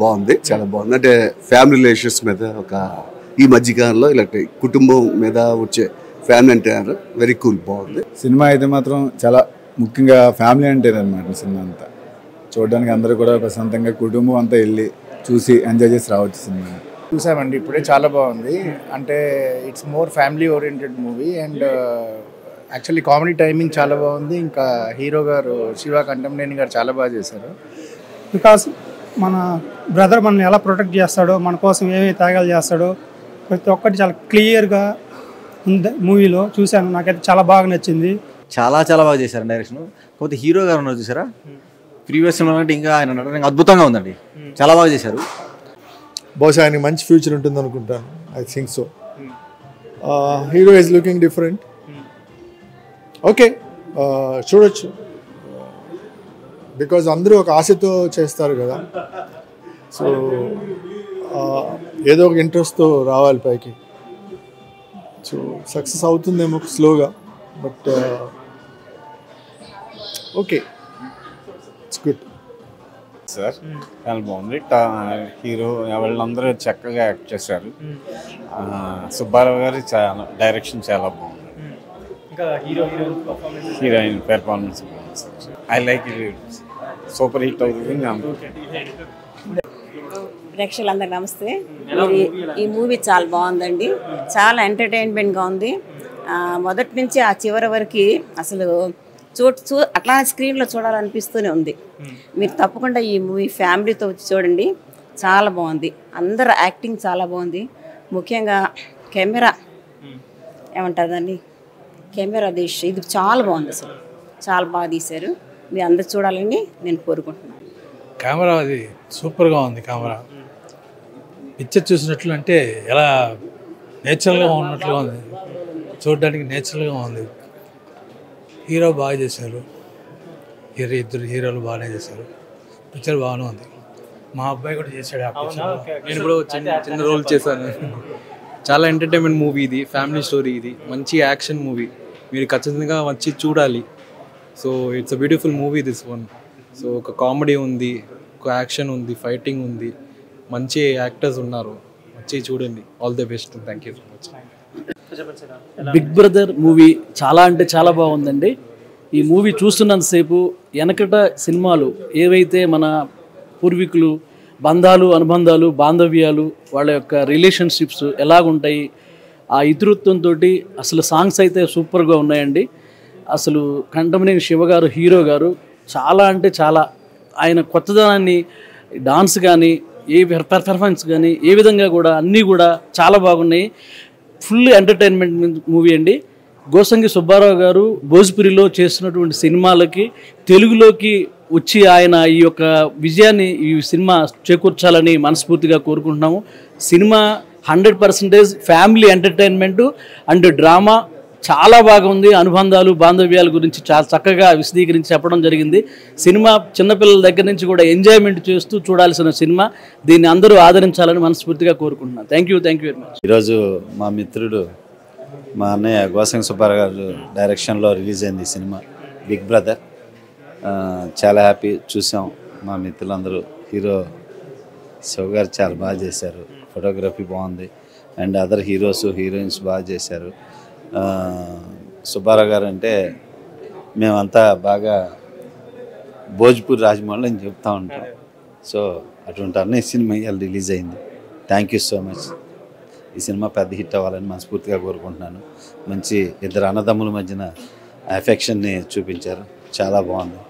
బాగుంది, చాలా బాగుంది. అంటే ఫ్యామిలీ రిలేషన్స్ మీద ఒక ఈ మధ్యకాలంలో ఇలాంటి కుటుంబం మీద వచ్చే ఫ్యామిలీ అంటే వెరీ కూల్, బాగుంది సినిమా. అయితే మాత్రం చాలా ముఖ్యంగా ఫ్యామిలీ అంటే అనమాట సినిమా అంతా. చూడడానికి అందరూ కూడా ప్రశాంతంగా కుటుంబం అంతా వెళ్ళి చూసి ఎంజాయ్ చేసి రావచ్చు సినిమా. చూసామండి ఇప్పుడే, చాలా బాగుంది. అంటే it's more family oriented movie and actually comedy timing చాలా బాగుంది. ఇంకా హీరో గారు శివ కంటంనేని గారు చాలా బాగా చేశారు. బికాస్ మన బ్రదర్ మనల్ని ఎలా ప్రొటెక్ట్ చేస్తాడో, మన కోసం ఏమేమి త్యాగాలు చేస్తాడో ప్రతి ఒక్కటి చాలా క్లియర్గా ఉంది మూవీలో. చూశాను, నాకైతే చాలా బాగా నచ్చింది. చాలా చాలా బాగా చేశారు డైరెక్షన్. కాకపోతే హీరో గారు ఉన్నారు చూసారా, ప్రీవియస్ సినిమా అంటే ఇంకా ఆయన నటన అద్భుతంగా ఉందండి, చాలా బాగా చేశారు. బహుశా ఆయనకి మంచి ఫ్యూచర్ ఉంటుంది అనుకుంటాను. I think so. Hero is looking different. Okay, చూడొచ్చు. బికాజ్ అందరూ ఒక ఆశతో చేస్తారు కదా, సో ఏదో ఒక ఇంట్రెస్ట్తో రావాలి పైకి. సో సక్సెస్ అవుతుందేమో స్లోగా, but okay, it's good. Sir చాలా బాగుంది. హీరో వాళ్ళందరూ చక్కగా యాక్ట్ చేశారు. సుబ్బారావు గారి డైరెక్షన్ చాలా బాగుంది. హీరోయిన్ పెర్ఫార్మెన్స్ బాగుంది. I like it, super hit అవుతుంది. ప్రేక్షకులందరికీ నమస్తే. ఈ మూవీ చాలా బాగుందండి, చాలా ఎంటర్టైన్మెంట్గా ఉంది. మొదటి నుంచి ఆ చివరి వరకు అసలు అట్లా స్క్రీన్లో చూడాలనిపిస్తూనే ఉంది. మీరు తప్పకుండా ఈ మూవీ ఫ్యామిలీతో వచ్చి చూడండి, చాలా బాగుంది. అందరు యాక్టింగ్ చాలా బాగుంది. ముఖ్యంగా కెమెరా ఏమంటారు దాన్ని, కెమెరా ఇది చాలా బాగుంది, అసలు చాలా బాగా తీశారు. మీరు అందరు చూడాలని నేను కోరుకుంటున్నాను. కెమెరా అది సూపర్గా ఉంది. కెమెరా పిక్చర్ చూసినట్లు అంటే ఎలా నేచురల్గా ఉన్నట్లుగా ఉంది, చూడడానికి నేచురల్గా ఉంది. హీరో బాగా చేశారు, ఇద్దరు హీరోలు బాగానే చేశారు. పిక్చర్ బాగానే ఉంది. మా అబ్బాయి కూడా చేశాడు ఆ పిక్చర్. నేను కూడా చిన్న రోల్ చేశాను. చాలా ఎంటర్టైన్మెంట్ మూవీ ఇది, ఫ్యామిలీ స్టోరీ ఇది, మంచి యాక్షన్ మూవీ. మీరు ఖచ్చితంగా వచ్చి చూడాలి. So it's a beautiful movie this one. So ఒక కామెడీ ఉంది, ఒక యాక్షన్ ఉంది, ఫైటింగ్ ఉంది, మంచి యాక్టర్స్ ఉన్నారు. వచ్చి చూడండి. All the best. Thank you so much. Big brother movie చాలా అంటే చాలా బాగుందండి. ఈ మూవీ చూస్తున్నంతసేపు వెనకట సినిమాలు ఏవైతే మన పూర్వీకులు బంధాలు, అనుబంధాలు, బాంధవ్యాలు, వాళ్ళ యొక్క రిలేషన్షిప్స్ ఎలాగుంటాయి, ఆ ఇతృత్వంతో అసలు సాంగ్స్ అయితే సూపర్గా ఉన్నాయండి. అసలు కంటమనేని శివ గారు, హీరో గారు చాలా అంటే చాలా, ఆయన కొత్తదనాన్ని డాన్స్ కానీ ఏ పెర్ఫార్మెన్స్ కానీ ఏ విధంగా కూడా అన్నీ కూడా చాలా బాగున్నాయి. ఫుల్ ఎంటర్టైన్మెంట్ మూవీ అండి. గోసంగి సుబ్బారావు గారు భోజ్పురిలో చేస్తున్నటువంటి సినిమాలకి తెలుగులోకి వచ్చి ఆయన ఈ యొక్క విజయాన్ని ఈ సినిమా చేకూర్చాలని మనస్ఫూర్తిగా కోరుకుంటున్నాము. Cinema 100% family entertainment and drama చాలా బాగా ఉంది. అనుబంధాలు, బాంధవ్యాల గురించి చాలా చక్కగా విశదీకరించి చెప్పడం జరిగింది. సినిమా చిన్నపిల్లల దగ్గర నుంచి కూడా ఎంజాయ్మెంట్ చేస్తూ చూడాల్సిన సినిమా. దీన్ని అందరూ ఆదరించాలని మనస్ఫూర్తిగా కోరుకుంటున్నాను. Thank you very much. ఈరోజు మా మిత్రుడు, మా అన్నయ్య గోసంగి సుబ్బారావు గారు డైరెక్షన్లో రిలీజ్ అయింది ఈ సినిమా బిగ్ బ్రదర్. చాలా హ్యాపీ, చూసాం. మా మిత్రులందరూ, హీరో శివ గారు చాలా బాగా చేశారు, ఫోటోగ్రఫీ బాగుంది, అండ్ అదర్ హీరోస్, హీరోయిన్స్ బాగా చేశారు. సుబ్బారావు గారు అంటే మేమంతా బాగా భోజ్పూర్ రాజమౌళి అని చెప్తూ ఉంటాం. సో అటువంటి అన్ని సినిమా ఇవాళ రిలీజ్ అయింది. Thank you so much. ఈ సినిమా పెద్ద హిట్ అవ్వాలని మనస్ఫూర్తిగా కోరుకుంటున్నాను. మంచి ఇద్దరు అన్నదమ్ముల మధ్యన ఎఫెక్షన్ని చూపించారు, చాలా బాగుంది.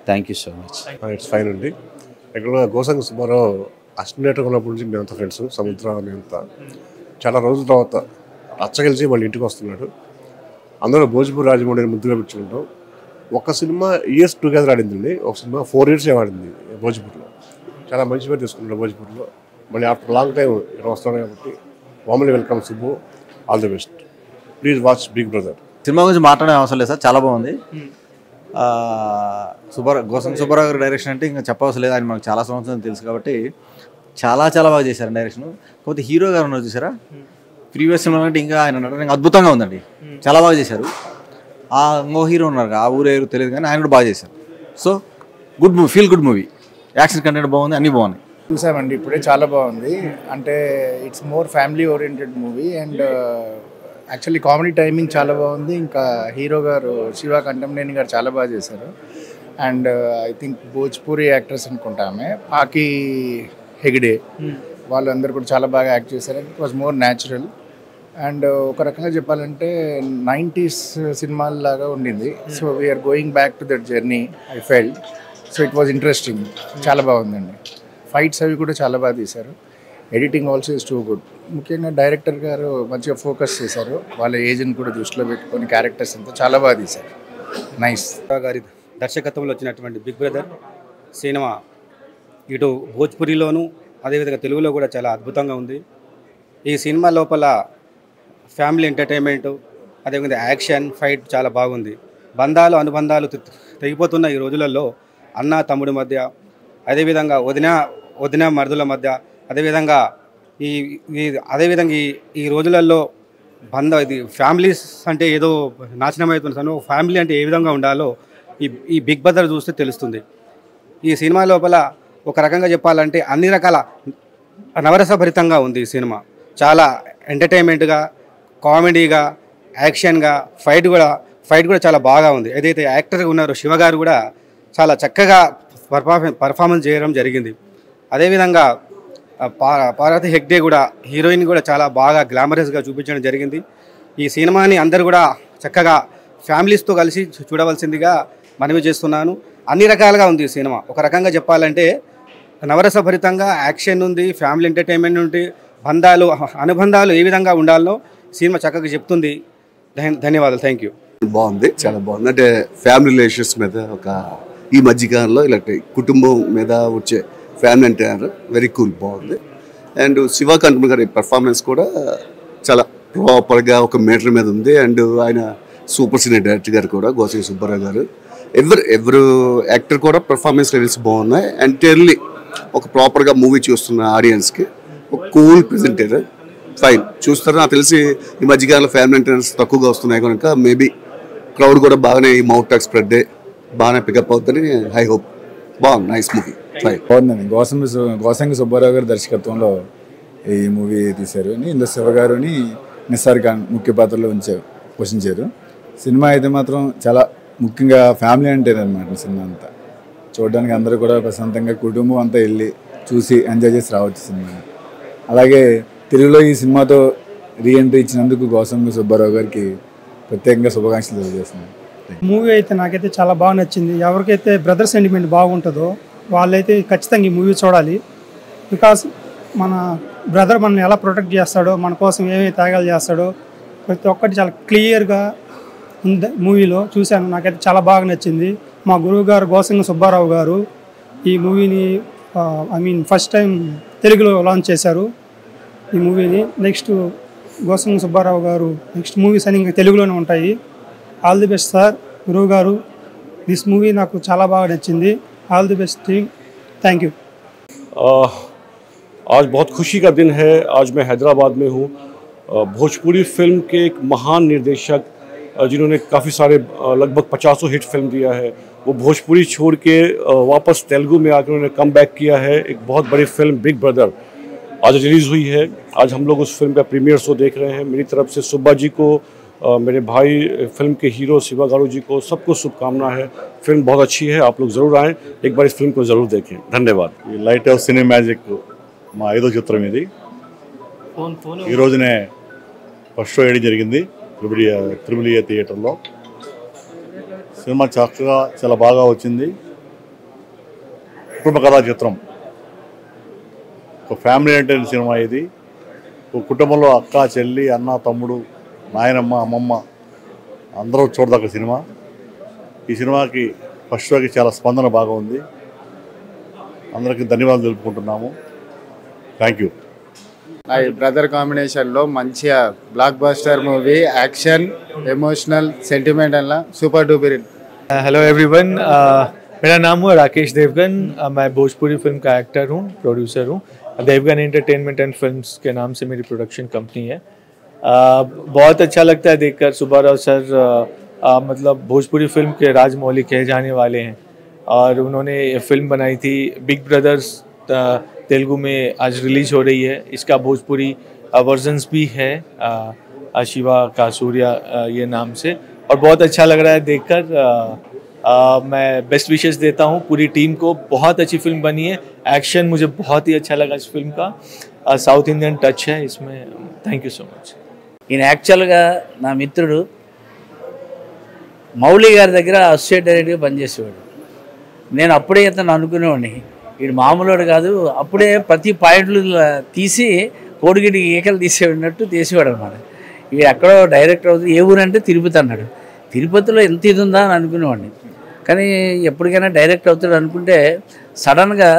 Thank you so much. It's fine అండి. ఇక్కడ గోసంగి సుబ్బారావు అసిస్టెంట్ ఉన్నప్పటి నుంచి మేమంతా ఫ్రెండ్స్, సముద్ర మేమంతా చాలా రోజుల తర్వాత రచ్చగలిసి మళ్ళీ ఇంటికి వస్తున్నాడు. అందరూ భోజ్పూర్ రాజమౌళిని ముద్దుగా పెట్టుకుంటాం. ఒక సినిమా ఇయర్స్ టుగెదర్ ఆడిందండి, ఒక సినిమా 4 years ఆడింది భోజ్పూర్లో. చాలా మంచి పేరు తీసుకున్నాడు భోజ్పూర్లో. మళ్ళీ ఆఫ్టర్ లాంగ్ టైం ఇక్కడ వస్తున్నాడు కాబట్టి warmly welcome Subbu, all the best. Please watch big brother. Cinema గురించి మాట్లాడే అవసరం లేదు సార్, చాలా బాగుంది. గోసంగి సుబ్బారావు గారి డైరెక్షన్ అంటే ఇంకా చెప్పవలసిన లేదు, ఆయన మనకు చాలా సంవత్సరం తెలుసు కాబట్టి చాలా చాలా బాగా చేశారు డైరెక్షన్. కాకపోతే హీరో గారు ఉన్నారు చూసారా, ప్రీవియస్ సినిమా అంటే ఇంకా ఆయన నటన అద్భుతంగా ఉందండి, చాలా బాగా చేశారు. ఇంకో హీరో ఉన్నారు, ఆ ఊరేరు తెలియదు కానీ ఆయన కూడా బాగా చేశారు. So good movie, feel good movie. Action content బాగుంది, అన్నీ బాగున్నాయి. చూసామండి ఇప్పుడే, చాలా బాగుంది. అంటే it's more family oriented movie and actually comedy timing చాలా బాగుంది. ఇంకా హీరో గారు శివ కంటంనేని గారు చాలా బాగా చేశారు. And I think Bhojpuri actress అనుకుంటా ఆమె, పాకి హెగ్డే, వాళ్ళందరూ కూడా చాలా బాగా యాక్ట్ చేశారు. It was more natural. And ఒక రకంగా చెప్పాలంటే 90s సినిమాలాగా ఉండింది. So we're going back to that journey I felt. So it was interesting, చాలా బాగుందండి. ఫైట్స్ అవి కూడా చాలా బాగా తీశారు. Editing also is too good. ముఖ్యంగా డైరెక్టర్ గారు మంచిగా ఫోకస్ చేశారు. వాళ్ళ ఏజ్ని కూడా దృష్టిలో పెట్టుకొని క్యారెక్టర్స్ అంతా చాలా బాగా తీశారు. నైస్. గారి దర్శకత్వంలో వచ్చినటువంటి బిగ్ బ్రదర్ సినిమా ఇటు భోజ్పురిలోను అదేవిధంగా తెలుగులో కూడా చాలా అద్భుతంగా ఉంది. ఈ సినిమా లోపల ఫ్యామిలీ ఎంటర్టైన్మెంట్, అదేవిధంగా యాక్షన్, ఫైట్ చాలా బాగుంది. బంధాలు అనుబంధాలు తెగిపోతున్న ఈ రోజులలో అన్న తమ్ముడి మధ్య, అదేవిధంగా వదిన మరుదుల మధ్య, అదేవిధంగా ఈ రోజులలో ఇది ఫ్యామిలీస్ అంటే ఏదో నాశనం అవుతుంది. ఫ్యామిలీ అంటే ఏ విధంగా ఉండాలో ఈ బిగ్ బ్రదర్ చూస్తే తెలుస్తుంది. ఈ సినిమా లోపల ఒక రకంగా చెప్పాలంటే అన్ని రకాల నవరసభరితంగా ఉంది ఈ సినిమా. చాలా ఎంటర్టైన్మెంట్గా, కామెడీగా, యాక్షన్గా, ఫైట్ కూడా చాలా బాగా ఉంది. ఏదైతే యాక్టర్ ఉన్నారో శివ గారు కూడా చాలా చక్కగా పర్ఫార్మెన్స్ చేయడం జరిగింది. అదేవిధంగా పార్వతి హెగ్డే కూడా, హీరోయిన్ కూడా చాలా బాగా గ్లామరస్గా చూపించడం జరిగింది. ఈ సినిమాని అందరూ కూడా చక్కగా ఫ్యామిలీస్తో కలిసి చూడవలసిందిగా మనవి చేస్తున్నాను. అన్ని రకాలుగా ఉంది ఈ సినిమా. ఒక రకంగా చెప్పాలంటే నవరసభరితంగా యాక్షన్ ఉంది, ఫ్యామిలీ ఎంటర్టైన్మెంట్ ఉంది, బంధాలు అనుబంధాలు ఏ విధంగా ఉండాలో సినిమా చక్కగా చెప్తుంది. ధన్యవాదాలు. Thank you. బాగుంది, చాలా బాగుంది. అంటే ఫ్యామిలీ రిలేషన్స్ మీద ఈ మధ్యకాలంలో ఇలాంటి కుటుంబం మీద వచ్చే ఫ్యామిలీ అంటే వెరీ కూల్, బాగుంది. అండ్ శివ కంటం గారి పర్ఫార్మెన్స్ కూడా చాలా ప్రాపర్గా ఒక మీటర్ మీద ఉంది. అండ్ ఆయన సూపర్ సీనియర్ డైరెక్టర్ గారు కూడా గోసంగి సుబ్బారావు గారు, ఎవరు యాక్టర్ కూడా పర్ఫార్మెన్స్ లెవెల్స్ బాగున్నాయి. ఎంటైర్లీ ఒక ప్రాపర్గా మూవీ చూస్తున్న ఆడియన్స్కి ఒక కూల్ ప్రెజెంటర్, ఫైన్ చూస్తారు. నాకు తెలిసి ఈ మధ్యకాలంలో ఫ్యామిలీ ఎంటర్టైనర్స్ తక్కువగా వస్తున్నాయి కనుక మేబీ క్రౌడ్ కూడా బాగానే ఈ మౌత్ టాక్ స్ప్రెడ్ బాగానే పికప్ అవుతుందని ఐ హోప్. బాగుంది, నైస్ మూవీ, ఫైన్. బాగుందండి. గోసంగి సుబ్బారావు గారి దర్శకత్వంలో ఈ మూవీ తీశారు. ఇందులో శివ గారుని నిస్సార్ ఖాన్ ముఖ్య పాత్రలో పోషించారు. సినిమా అయితే మాత్రం చాలా ముఖ్యంగా ఫ్యామిలీ ఎంటర్టైనర్ సినిమా అంతా. చూడడానికి అందరూ కూడా ప్రశాంతంగా కుటుంబం అంతా వెళ్ళి చూసి ఎంజాయ్ చేసి రావచ్చు సినిమాని. అలాగే తెలుగులో ఈ సినిమాతో రీఎంట్రీ ఇచ్చినందుకు గోసంగి సుబ్బారావు గారికి ప్రత్యేకంగా శుభాకాంక్షలు తెలియజేస్తున్నాను. మూవీ అయితే నాకైతే చాలా బాగా నచ్చింది. ఎవరికైతే బ్రదర్ సెంటిమెంట్ బాగుంటుందో వాళ్ళైతే ఖచ్చితంగా ఈ మూవీ చూడాలి. బికాస్ మన బ్రదర్ మనల్ని ఎలా ప్రొటెక్ట్ చేస్తాడో, మన కోసం ఏమేమి త్యాగాలు చేస్తాడో ప్రతి ఒక్కటి చాలా క్లియర్గా ఉంది మూవీలో. చూశాను, నాకైతే చాలా బాగా నచ్చింది. మా గురువు గారు గోసంగి సుబ్బారావు గారు ఈ మూవీని ఫస్ట్ టైం తెలుగులో లాంచ్ చేశారు ఈ మూవీని. నెక్స్ట్ గోసంగి సుబ్బారావు గారు నెక్స్ట్ మూవీస్ అని ఇంకా తెలుగులోనే ఉంటాయి. ఆల్ ది బెస్ట్ సార్, గురువు గారు. దిస్ మూవీ నాకు చాలా బాగా నచ్చింది. All the best team, thank you. आज बहुत खुशी का दिन है। आज मैं हैदराबाद में हूँ। भोजपुरी फिल्म के एक महान निर्देशक जिन्होंने काफ़ी सारे लगभग 50 हिट फिल्म दिया है, वो भोजपुरी छोड़ के वापस तेलुगु में आकर उन्होंने कम बैक किया है। एक बहुत बड़ी फिल्म बिग ब्रदर आज रिलीज़ हुई है। आज हम लोग उस फिल्म का प्रीमियर शो देख रहे हैं। मेरी तरफ से सुब्बा जी को, मेरे भाई फिल्म के हीरो शिवा गारू जी को, सबको शुभकामना है। फिल्म बहुत अच्छी है, आप लोग ज़रूर आएँ, एक बार इस फिल्म को ज़रूर देखें। धन्यवाद। లైట్ హౌస్ సినీ మ్యాజిక్ మా 5వ చిత్రం ఇది. ఈ రోజునే ఫస్ట్ షో వేయడం జరిగింది త్రిబులియా థియేటర్లో. సినిమా చక్కగా చాలా బాగా వచ్చింది. కుటుంబ కథా చిత్రం, ఒక ఫ్యామిలీ ఎంటర్టైన్ సినిమా ఇది. ఒక కుటుంబంలో అక్క, చెల్లి, అన్న, తమ్ముడు, నాయనమ్మ, అమ్మమ్మ అందరూ చూడదగ్గ సినిమా. ఈ సినిమాకి ఫస్ట్ షోకి చాలా స్పందన బాగా ఉంది. అందరికీ ధన్యవాదాలు తెలుపుకుంటున్నాము. Thank you. బ్రదర్ కాంబినేషన్లో మంచిగా block buster movie, action, emotional, sentiment అలా సూపర్ डुपर। हेलो एवरीवन, मेरा नाम है राकेश देवगन। मैं भोजपुरी फिल्म का एक्टर हूँ, प्रोड्यूसर हूँ। देवगन एंटरटेनमेंट एंड फिल्म्स के नाम से मेरी प्रोडक्शन कंपनी है। बहुत अच्छा लगता है देखकर सुब्बाराव सर मतलब भोजपुरी फिल्म के राजमौली कहे जाने वाले हैं और उन्होंने फिल्म बनाई थी बिग ब्रदर्स तेलुगु में आज रिलीज हो रही है। इसका भोजपुरी वर्जन्स भी है, शिवा का सूर्या ये नाम से, और बहुत अच्छा लग रहा है देखकर। मैं बेस्ट विशेस देता हूँ पूरी टीम को। बहुत अच्छी फिल्म बनी है, एक्शन मुझे बहुत ही अच्छा लगा इस फिल्म का, साउथ इंडियन टच है इसमें। Thank you so much. ఈయన యాక్చువల్గా నా మిత్రుడు మౌలి గారి దగ్గర అసోసియేట్ డైరెక్టర్గా పనిచేసేవాడు. నేను అప్పుడే ఇతను అనుకునేవాడిని, వీడు మామూలుడు కాదు, అప్పుడే ప్రతి పాయింట్లు తీసి కోడిగిడి ఈకలు తీసేవాడినట్టు తీసేవాడు అనమాట. వీడు ఎక్కడో డైరెక్టర్ అవుతుంది, ఏ ఊరంటే తిరుపతి అన్నాడు. తిరుపతిలో ఎంత ఇది ఉందా అని అనుకునేవాడిని. కానీ ఎప్పటికైనా డైరెక్టర్ అవుతాడు అనుకుంటే సడన్గా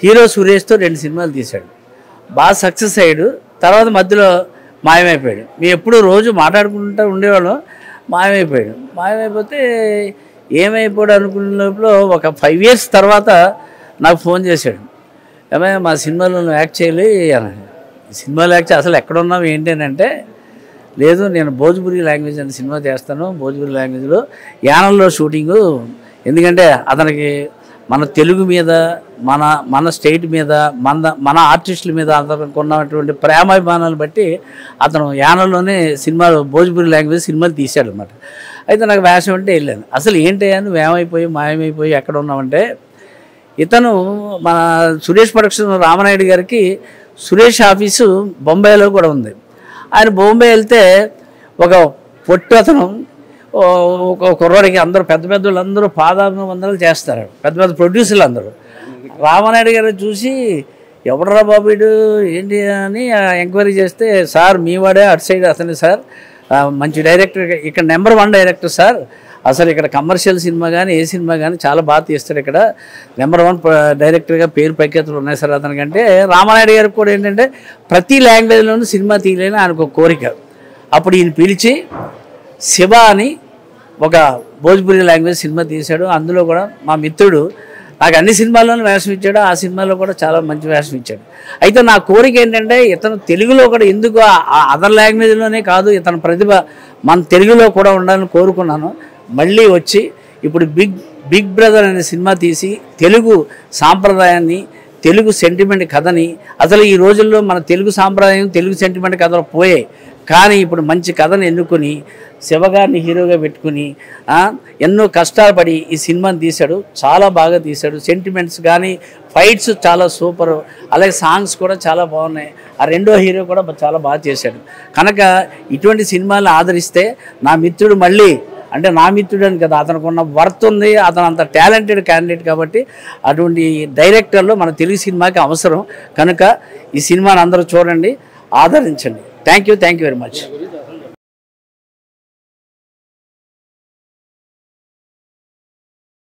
హీరో సురేష్తో 2 సినిమాలు తీశాడు, బాగా సక్సెస్ అయ్యాడు. తర్వాత మధ్యలో మాయమైపోయాడు. మేము ఎప్పుడు రోజు మాట్లాడుకుంటూ ఉండేవాళ్ళం, మాయమైపోతే ఏమైపోయాడు అనుకునే లోపల ఒక 5 years తర్వాత నాకు ఫోన్ చేశాడు, ఏమయ్య మా సినిమాలో నువ్వు యాక్ట్ చేయాలి అని. సినిమాలో యాక్ట్ అసలు ఎక్కడున్నావు ఏంటి అని అంటే, లేదు నేను భోజ్పురి లాంగ్వేజ్ అనే సినిమా చేస్తాను, భోజ్పురి లాంగ్వేజ్లో యానంలో షూటింగు. ఎందుకంటే అతనికి మన తెలుగు మీద, మన స్టేట్ మీద, మన ఆర్టిస్టుల మీద అతనికి ఉన్నటువంటి ప్రేమాభిమానాలు బట్టి అతను యానంలోనే సినిమాలు భోజ్పురి లాంగ్వేజ్ సినిమాలు తీశాడు అనమాట. అయితే నాకు వేషం అంటే వెళ్ళాను. అసలు ఏంటయ్యా నువ్వు ఏమైపోయి మాయమైపోయి ఎక్కడ ఉన్నామంటే, ఇతను మన సురేష్ ప్రొడక్షన్ రామనాయుడు గారికి సురేష్ ఆఫీసు బొంబాయిలో కూడా ఉంది. ఆయన బొంబాయి వెళ్తే ఒక పొట్టు అతను ఒక కుర్రోడికి అందరూ పెద్ద వాళ్ళందరూ పాదాభివందనలు చేస్తారు, పెద్ద ప్రొడ్యూసర్లు అందరూ. రామనాయుడు గారు చూసి ఎవడరా బాబు వీడు ఏంటి అని ఎంక్వైరీ చేస్తే, సార్ మీ వాడే అటు సైడ్ అతనే సార్, మంచి డైరెక్టర్, ఇక్కడ నెంబర్ 1 డైరెక్టర్ సార్, అసలు ఇక్కడ కమర్షియల్ సినిమా కానీ ఏ సినిమా కానీ చాలా బాగా తీస్తాడు, ఇక్కడ నెంబర్ 1 డైరెక్టర్గా పేరు ప్రఖ్యాతులు ఉన్నాయి సార్ అతనికంటే. రామనాయుడు గారికి కూడా ఏంటంటే ప్రతి లాంగ్వేజ్లోనూ సినిమా తీయలేని ఆయనకు ఒక కోరిక. అప్పుడు ఈయన పిలిచి శివ అని ఒక భోజ్పురి లాంగ్వేజ్ సినిమా తీశాడు. అందులో కూడా మా మిత్రుడు నాకు అన్ని సినిమాల్లోనూ వేషం ఇచ్చాడు, ఆ సినిమాలో కూడా చాలా మంచి వేషం ఇచ్చాడు. అయితే నా కోరిక ఏంటంటే ఇతను తెలుగులో కూడా ఎందుకు అదర్ లాంగ్వేజ్లోనే కాదు, ఇతని ప్రతిభ మన తెలుగులో కూడా ఉండాలని కోరుకున్నాను. మళ్ళీ వచ్చి ఇప్పుడు బిగ్ బ్రదర్ అనే సినిమా తీసి తెలుగు సాంప్రదాయాన్ని, తెలుగు సెంటిమెంట్ కథని, అసలు ఈ రోజుల్లో మన తెలుగు సాంప్రదాయం, తెలుగు సెంటిమెంట్ కథలు పోయాయి, కానీ ఇప్పుడు మంచి కథను ఎన్నుకొని శివగారిని హీరోగా పెట్టుకుని ఎన్నో కష్టాలు పడి ఈ సినిమాని తీశాడు. చాలా బాగా తీశాడు. సెంటిమెంట్స్ కానీ ఫైట్స్ చాలా సూపరు, అలాగే సాంగ్స్ కూడా చాలా బాగున్నాయి. ఆ రెండో హీరో కూడా చాలా బాగా చేశాడు. కనుక ఇటువంటి సినిమాలను ఆదరిస్తే నా మిత్రుడు మళ్ళీ, అంటే నా మిత్రుడు అని కదా, అతనికి ఉన్న వర్త్ ఉంది, అతను అంత టాలెంటెడ్ క్యాండిడేట్ కాబట్టి అటువంటి డైరెక్టర్లు మన తెలుగు సినిమాకి అవసరం. కనుక ఈ సినిమాని అందరూ చూడండి, ఆదరించండి. Thank you very much.